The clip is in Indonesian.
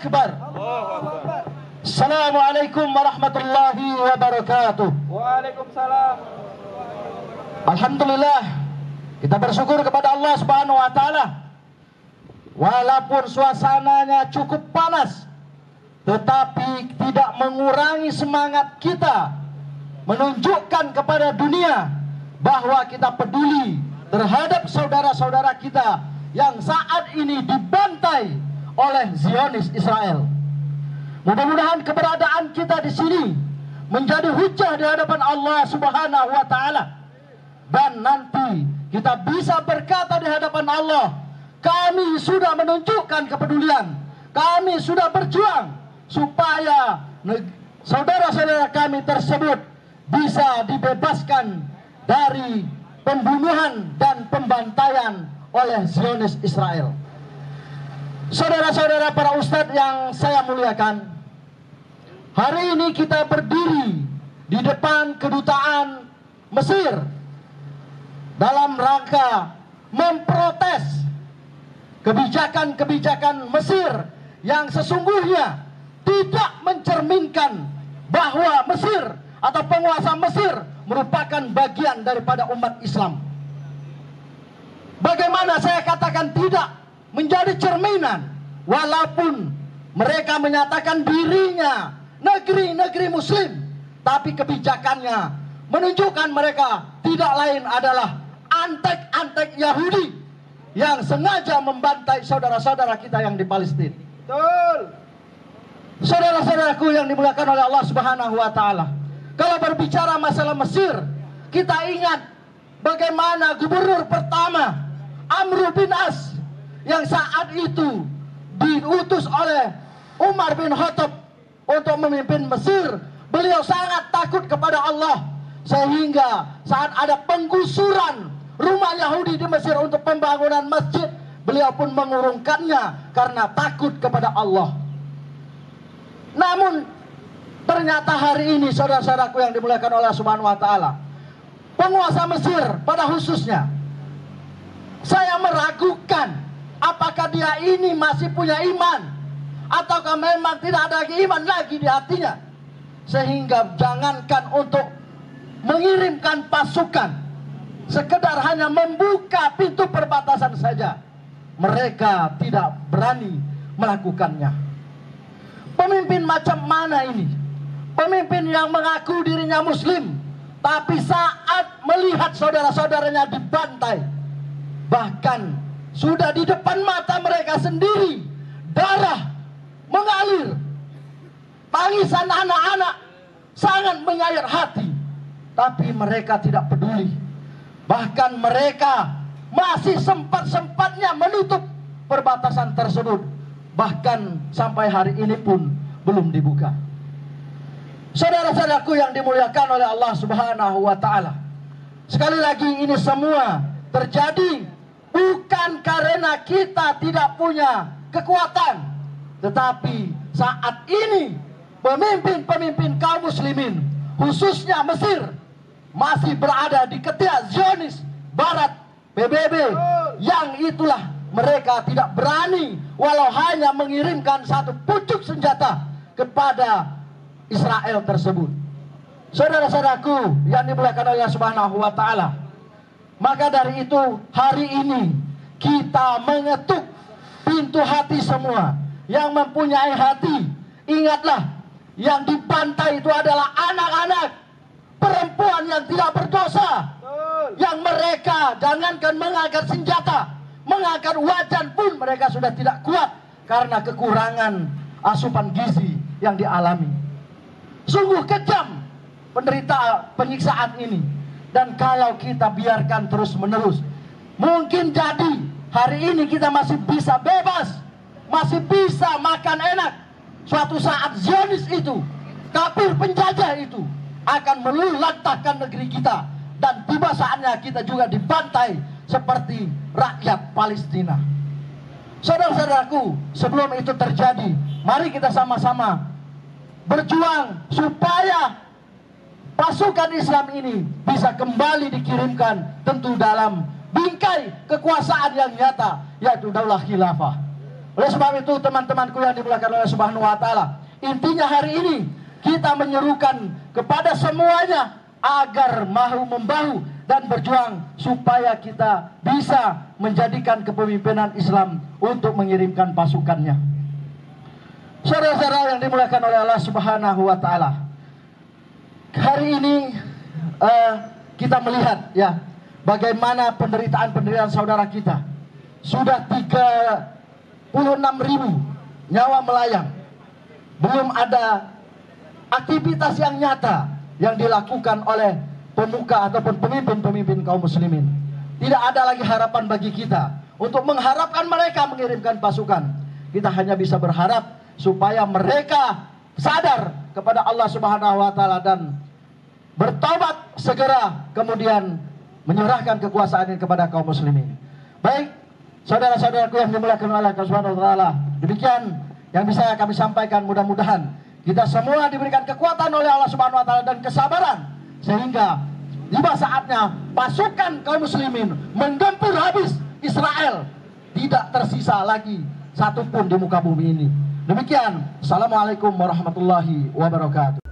Akbar. Assalamualaikum warahmatullahi wabarakatuh. Waalaikumsalam. Alhamdulillah, kita bersyukur kepada Allah Subhanahu wa taala. Walaupun suasananya cukup panas, tetapi tidak mengurangi semangat kita menunjukkan kepada dunia bahwa kita peduli terhadap saudara-saudara kita yang saat ini dibantai oleh Zionis Israel. Mudah-mudahan keberadaan kita di sini menjadi hujah di hadapan Allah Subhanahu wa taala, dan nanti kita bisa berkata di hadapan Allah, kami sudah menunjukkan kepedulian, kami sudah berjuang supaya saudara-saudara kami tersebut bisa dibebaskan dari pembunuhan dan pembantaian oleh Zionis Israel. Saudara-saudara para ustadz yang saya muliakan, hari ini kita berdiri di depan kedutaan Mesir dalam rangka memprotes kebijakan-kebijakan Mesir yang sesungguhnya tidak mencerminkan bahwa Mesir atau penguasa Mesir merupakan bagian daripada umat Islam. Bagaimana saya katakan tidak menjadi cerminan, walaupun mereka menyatakan dirinya negeri-negeri muslim, tapi kebijakannya menunjukkan mereka tidak lain adalah antek-antek Yahudi yang sengaja membantai saudara-saudara kita yang di Palestina. Betul. Saudara-saudaraku yang dimuliakan oleh Allah Subhanahu wa taala, kalau berbicara masalah Mesir, kita ingat bagaimana gubernur pertama Amr bin As yang saat itu diutus oleh Umar bin Khattab untuk memimpin Mesir. Beliau sangat takut kepada Allah, sehingga saat ada penggusuran rumah Yahudi di Mesir untuk pembangunan masjid, beliau pun mengurungkannya karena takut kepada Allah. Namun ternyata hari ini saudara-saudaraku yang dimuliakan oleh Subhanahu wa taala, penguasa Mesir pada khususnya, saya meragukan apakah dia ini masih punya iman ataukah memang tidak ada iman lagi di hatinya, sehingga jangankan untuk mengirimkan pasukan, sekedar hanya membuka pintu perbatasan saja mereka tidak berani melakukannya. Pemimpin macam mana ini? Pemimpin yang mengaku dirinya muslim, tapi saat melihat saudara-saudaranya dibantai, bahkan sudah di depan mata mereka sendiri darah mengalir, tangisan anak-anak sangat menyayat hati, tapi mereka tidak peduli. Bahkan mereka masih sempat-sempatnya menutup perbatasan tersebut, bahkan sampai hari ini pun belum dibuka. Saudara-saudaraku yang dimuliakan oleh Allah Subhanahu wa taala, sekali lagi ini semua terjadi bukan karena kita tidak punya kekuatan, tetapi saat ini pemimpin-pemimpin kaum muslimin, khususnya Mesir, masih berada di ketiak Zionis Barat, PBB, yang itulah mereka tidak berani walau hanya mengirimkan satu pucuk senjata kepada Israel tersebut. Saudara-saudaraku yang dimuliakan oleh Subhanahu wa taala, maka dari itu hari ini kita mengetuk pintu hati semua yang mempunyai hati. Ingatlah, yang dibantai itu adalah anak-anak, perempuan yang tidak berdosa, yang mereka jangankan mengangkat senjata, mengangkat wajan pun mereka sudah tidak kuat karena kekurangan asupan gizi yang dialami. Sungguh kejam penyiksaan ini, dan kalau kita biarkan terus menerus, mungkin jadi hari ini kita masih bisa bebas, masih bisa makan enak. Suatu saat Zionis itu, kafir penjajah itu akan meluluhlantahkan negeri kita, dan tiba saatnya kita juga dibantai seperti rakyat Palestina. Saudara-saudaraku, sebelum itu terjadi, mari kita sama-sama berjuang supaya pasukan Islam ini bisa kembali dikirimkan, tentu dalam bingkai kekuasaan yang nyata, yaitu Daulah Khilafah. Oleh sebab itu teman-temanku yang dimuliakan oleh Subhanahu wa taala, intinya hari ini kita menyerukan kepada semuanya agar mahu membahu dan berjuang supaya kita bisa menjadikan kepemimpinan Islam untuk mengirimkan pasukannya. Saudara-saudara yang dimuliakan oleh Allah Subhanahu wa taala, hari ini kita melihat ya bagaimana penderitaan saudara kita. Sudah 36.000 nyawa melayang. Belum ada aktivitas yang nyata yang dilakukan oleh pemuka ataupun pemimpin-pemimpin kaum muslimin. Tidak ada lagi harapan bagi kita untuk mengharapkan mereka mengirimkan pasukan. Kita hanya bisa berharap supaya mereka sadar kepada Allah Subhanahu wa taala dan bertobat segera, kemudian menyerahkan kekuasaan ini kepada kaum muslimin. Baik, saudara-saudaraku yang dimuliakan oleh Allah Subhanahu wa taala, demikian yang bisa kami sampaikan. Mudah-mudahan kita semua diberikan kekuatan oleh Allah Subhanahu wa taala dan kesabaran sehingga tiba saatnya pasukan kaum muslimin menggempur habis Israel, tidak tersisa lagi satupun di muka bumi ini. Demikian, assalamualaikum warahmatullahi wabarakatuh.